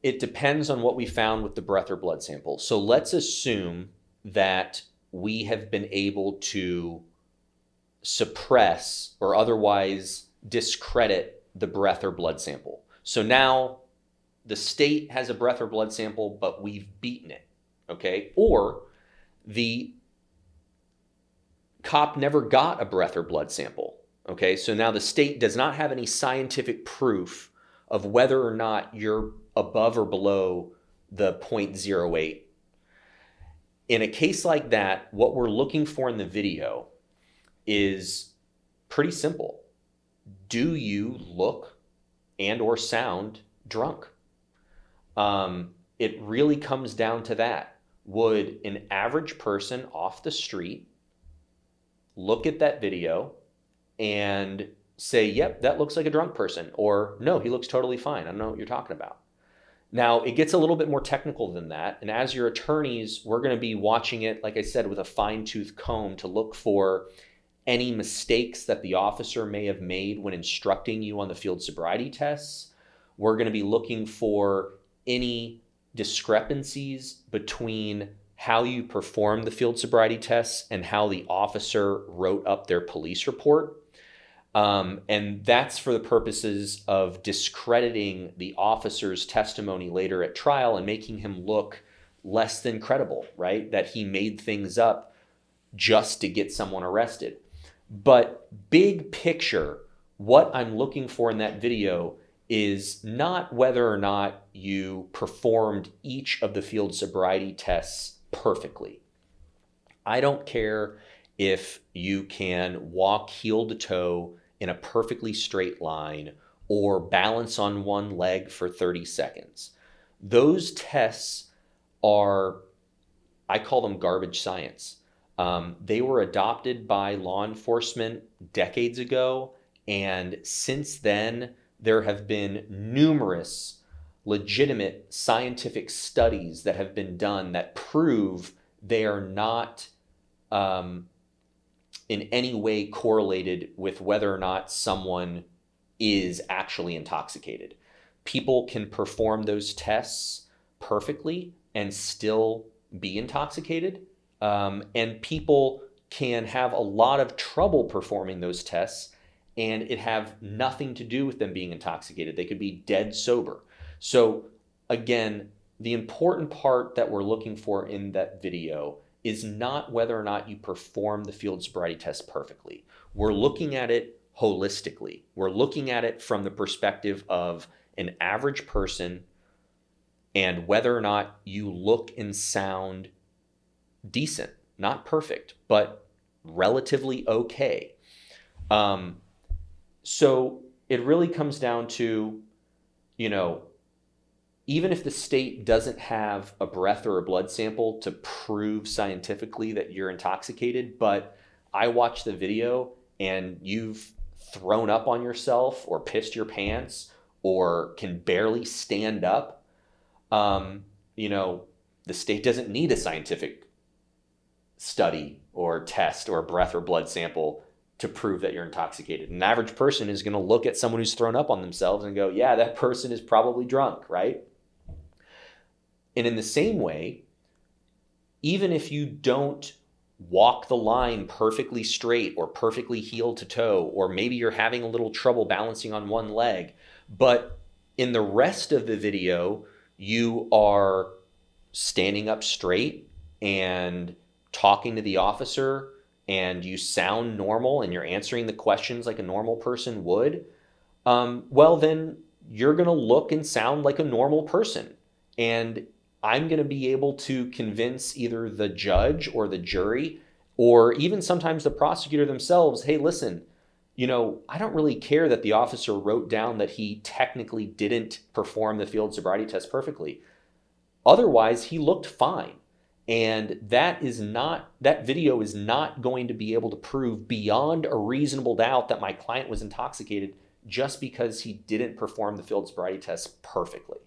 It depends on what we found with the breath or blood sample. So let's assume that we have been able to suppress or otherwise discredit the breath or blood sample. So now the state has a breath or blood sample, but we've beaten it, okay? Or the cop never got a breath or blood sample, okay? So now the state does not have any scientific proof of whether or not you're above or below the 0.08. In a case like that, what we're looking for in the video is pretty simple. Do you look and or sound drunk? It really comes down to that. Would an average person off the street look at that video and say, yep, that looks like a drunk person, or no, he looks totally fine, I don't know what you're talking about? Now, it gets a little bit more technical than that, and as your attorneys, we're going to be watching it, like I said, with a fine-tooth comb to look for any mistakes that the officer may have made when instructing you on the field sobriety tests. We're going to be looking for any discrepancies between how you perform the field sobriety tests and how the officer wrote up their police report. And that's for the purposes of discrediting the officer's testimony later at trial and making him look less than credible, right? That he made things up just to get someone arrested. But big picture, what I'm looking for in that video is not whether or not you performed each of the field sobriety tests perfectly. I don't care if you can walk heel to toe in a perfectly straight line or balance on one leg for 30 seconds. Those tests are, I call them garbage science. They were adopted by law enforcement decades ago, and since then, there have been numerous legitimate scientific studies that have been done that prove they are not in any way correlated with whether or not someone is actually intoxicated. People can perform those tests perfectly and still be intoxicated. And people can have a lot of trouble performing those tests and it have nothing to do with them being intoxicated. They could be dead sober. So again, the important part that we're looking for in that video is not whether or not you perform the field sobriety test perfectly. We're looking at it holistically. We're looking at it from the perspective of an average person and whether or not you look and sound decent, not perfect, but relatively okay. So it really comes down to, even if the state doesn't have a breath or a blood sample to prove scientifically that you're intoxicated, but I watched the video and you've thrown up on yourself or pissed your pants or can barely stand up, the state doesn't need a scientific study or test or breath or blood sample to prove that you're intoxicated. An average person is going to look at someone who's thrown up on themselves and go, yeah, that person is probably drunk, right? And in the same way, even if you don't walk the line perfectly straight or perfectly heel to toe, or maybe you're having a little trouble balancing on one leg, but in the rest of the video, you are standing up straight and talking to the officer and you sound normal and you're answering the questions like a normal person would, well, then you're going to look and sound like a normal person. And I'm going to be able to convince either the judge or the jury, or even sometimes the prosecutor themselves, hey, listen, I don't really care that the officer wrote down that he technically didn't perform the field sobriety test perfectly. Otherwise, he looked fine. And that video is not going to be able to prove beyond a reasonable doubt that my client was intoxicated just because he didn't perform the field sobriety test perfectly.